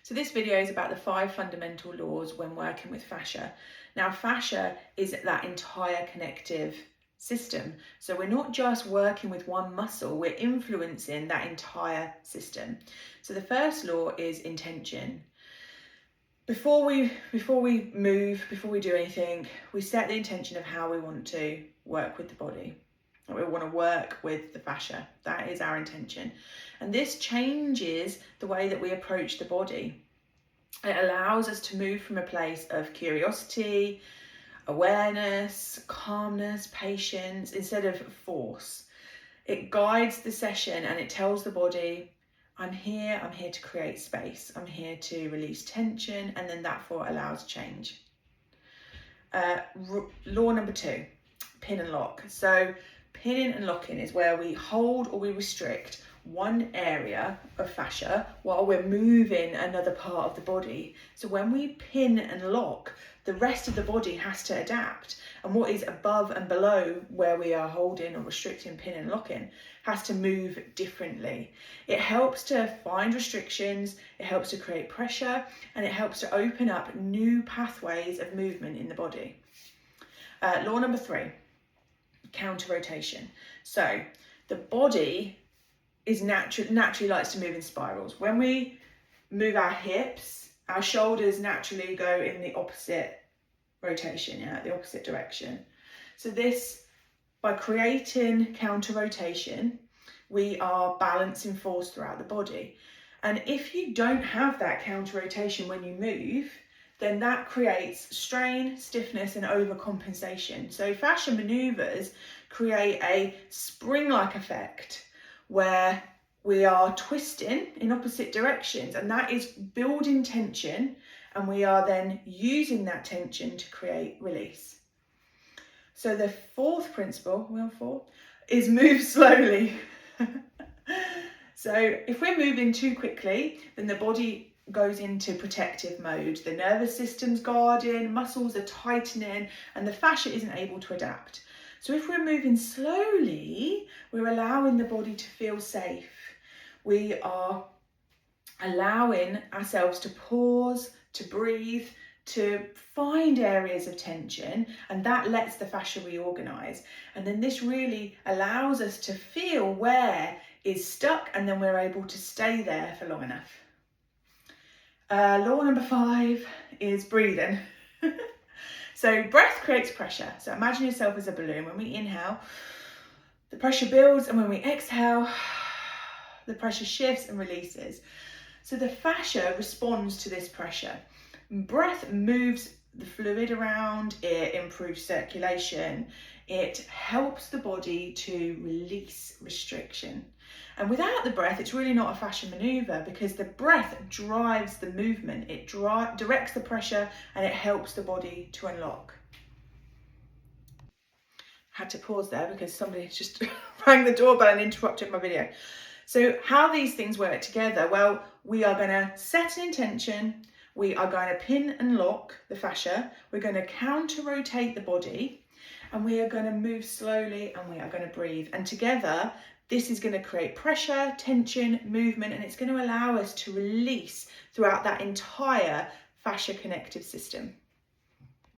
So this video is about the 5 fundamental laws when working with fascia. Now fascia is that entire connective system. So we're not just working with one muscle, we're influencing that entire system. So the first law is intention. Before we move, before we do anything, we set the intention of how we want to work with the body. We want to work with the fascia. That is our intention. And this changes the way that we approach the body. It allows us to move from a place of curiosity, awareness, calmness, patience, instead of force. It guides the session and it tells the body, I'm here to create space. I'm here to release tension, and then that allows change. Law number 2, pin and lock. So pinning and locking is where we hold or we restrict one area of fascia while we're moving another part of the body. So when we pin and lock, the rest of the body has to adapt, and what is above and below where we are holding or restricting, pin and locking, has to move differently. It helps to find restrictions, it helps to create pressure, and it helps to open up new pathways of movement in the body. Law number 3, counter rotation. So the body is naturally likes to move in spirals. When we move our hips, our shoulders naturally go in the opposite rotation, the opposite direction. So this, by creating counter rotation, we are balancing force throughout the body. And if you don't have that counter rotation when you move, then that creates strain, stiffness, and overcompensation. So fascia maneuvers create a spring-like effect where we are twisting in opposite directions, and that is building tension, and we are then using that tension to create release. So the 4th principle, is move slowly. So if we're moving too quickly, then the body goes into protective mode. The nervous system's guarding, muscles are tightening, and the fascia isn't able to adapt. So if we're moving slowly, we're allowing the body to feel safe. We are allowing ourselves to pause, to breathe, to find areas of tension, and that lets the fascia reorganize. And then this really allows us to feel where is stuck, and then we're able to stay there for long enough. Law number 5 is breathing. So breath creates pressure. So imagine yourself as a balloon. When we inhale, the pressure builds, and when we exhale, the pressure shifts and releases. So the fascia responds to this pressure. Breath moves the fluid around, it improves circulation, it helps the body to release restriction. And without the breath, it's really not a fascia maneuver, because the breath drives the movement, it directs the pressure, and it helps the body to unlock. Had to pause there because somebody just rang the doorbell and interrupted my video. So how these things work together? Well, we are going to set an intention, we are going to pin and lock the fascia, we're going to counter rotate the body, and we are going to move slowly, and we are going to breathe. And together, this is going to create pressure, tension, movement, and it's going to allow us to release throughout that entire fascia connective system.